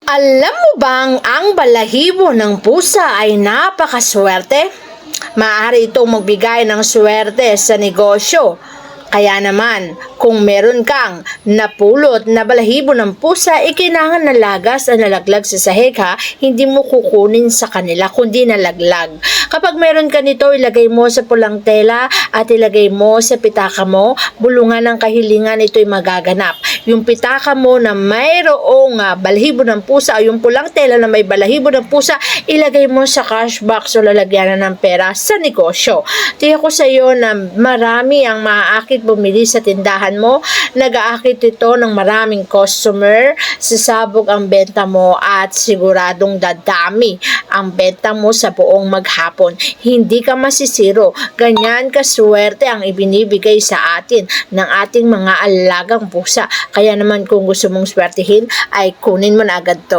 Alam mo bang ang balahibo ng pusa ay napakaswerte? Maaari itong magbigay ng swerte sa negosyo. Kaya naman, kung meron kang napulot na balahibo ng pusa, kailangan nalagas at nalaglag sa sahig ha. Hindi mo kukunin sa kanila, kundi nalaglag. Kapag meron ka nito, ilagay mo sa pulang tela at ilagay mo sa pitaka mo. Bulungan ng kahilingan, ito'y magaganap. Yung pitaka mo na mayroong balahibo ng pusa o yung pulang tela na may balahibo ng pusa, ilagay mo sa cash box o lalagyanan ng pera sa negosyo. Tiyak ko sa iyo na marami ang maaakit bumili sa tindahan mo. Nag-aakit ito ng maraming customer, sasabog ang benta mo at siguradong dadami ang benta mo sa buong maghapon. Hindi ka masisiro. Ganyan kaswerte ang ibinibigay sa atin ng ating mga alagang pusa. Kaya naman kung gusto mong swertihin ay kunin mo na agad to.